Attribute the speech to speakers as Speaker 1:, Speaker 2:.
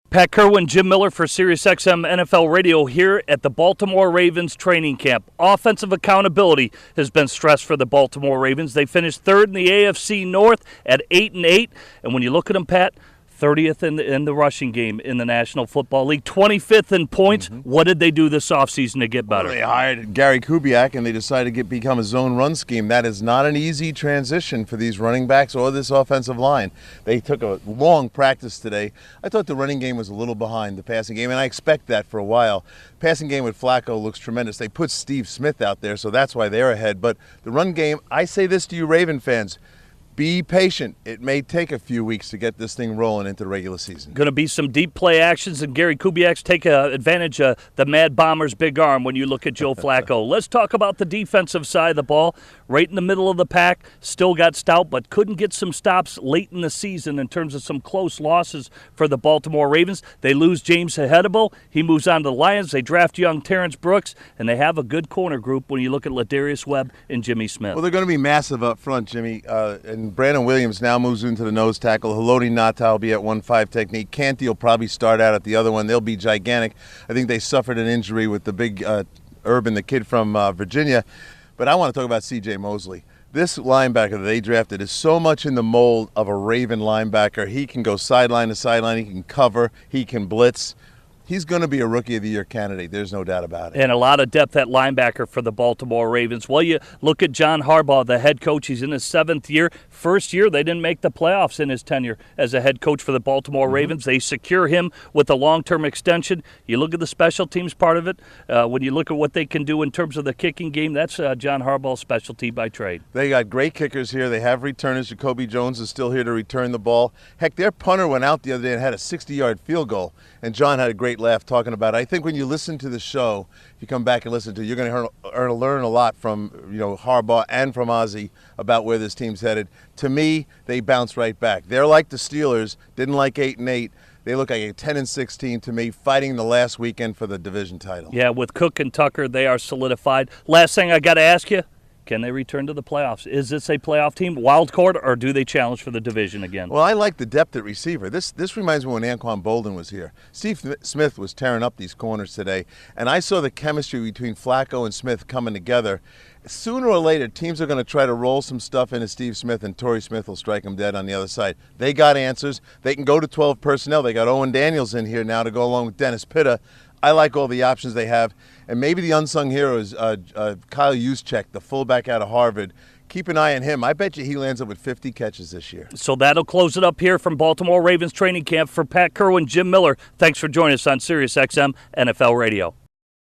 Speaker 1: Pat Kirwan, Jim Miller for SiriusXM NFL Radio here at the Baltimore Ravens training camp. Offensive accountability has been stressed for the Baltimore Ravens. They finished third in the AFC North at 8-8, and when you look at them, Pat, 30th in the rushing game in the National Football League, 25th in points. Mm-hmm. What did they do this offseason to get better?
Speaker 2: Well, they hired Gary Kubiak, and they decided to become a zone run scheme. That is not an easy transition for these running backs or this offensive line. They took a long practice today. I thought the running game was a little behind the passing game, and I expect that for a while. Passing game with Flacco looks tremendous. They put Steve Smith out there, so that's why they're ahead. But the run game, I say this to you Raven fans, be patient. It may take a few weeks to get this thing rolling into the regular season.
Speaker 1: Going to be some deep play actions, and Gary Kubiak's take advantage of the Mad Bomber's big arm when you look at Joe Flacco. Let's talk about the defensive side of the ball. Right in the middle of the pack, still got stout, but couldn't get some stops late in the season in terms of some close losses for the Baltimore Ravens. They lose James Hedebo. He moves on to the Lions. They draft young Terrence Brooks, and they have a good corner group when you look at Ladarius Webb and Jimmy Smith.
Speaker 2: Well, they're going to be massive up front, Jimmy, and Brandon Williams now moves into the nose tackle. Haloti Ngata will be at 1-5 technique. Canty will probably start out at the other one. They'll be gigantic. I think they suffered an injury with the big Urban, the kid from Virginia. But I want to talk about C.J. Mosley. This linebacker that they drafted is so much in the mold of a Raven linebacker. He can go sideline to sideline. He can cover. He can blitz. He's going to be a Rookie of the Year candidate. There's no doubt about it.
Speaker 1: And a lot of depth at linebacker for the Baltimore Ravens. Well, you look at John Harbaugh, the head coach. He's in his 7th year. First year, they didn't make the playoffs in his tenure as a head coach for the Baltimore Ravens. They secure him with a long-term extension. You look at the special teams part of it. When you look at what they can do in terms of the kicking game, that's John Harbaugh's specialty by trade.
Speaker 2: They got great kickers here. They have returners. Jacoby Jones is still here to return the ball. Heck, their punter went out the other day and had a 60-yard field goal, and John had a great laugh talking about it. I think when you listen to the show, if you come back and listen to it, you're going to learn a lot from Harbaugh and from Ozzie about where this team's headed. To me, they bounce right back. They're like the Steelers, didn't like 8-8. They look like a 10-6 team to me, fighting the last weekend for the division title.
Speaker 1: Yeah, with Cook and Tucker, they are solidified. Last thing I got to ask you, can they return to the playoffs? Is this a playoff team, wild card, or do they challenge for the division again?
Speaker 2: Well, I like the depth at receiver. This reminds me when Anquan Bolden was here. Steve Smith was tearing up these corners today, and I saw the chemistry between Flacco and Smith coming together. Sooner or later, teams are going to try to roll some stuff into Steve Smith, and Torrey Smith will strike them dead on the other side. They got answers. They can go to 12 personnel. They got Owen Daniels in here now to go along with Dennis Pitta. I like all the options they have. And maybe the unsung hero is Kyle Juszczyk, the fullback out of Harvard. Keep an eye on him. I bet you he lands up with 50 catches this year.
Speaker 1: So that'll close it up here from Baltimore Ravens training camp. For Pat Kirwan, Jim Miller, thanks for joining us on SiriusXM NFL Radio.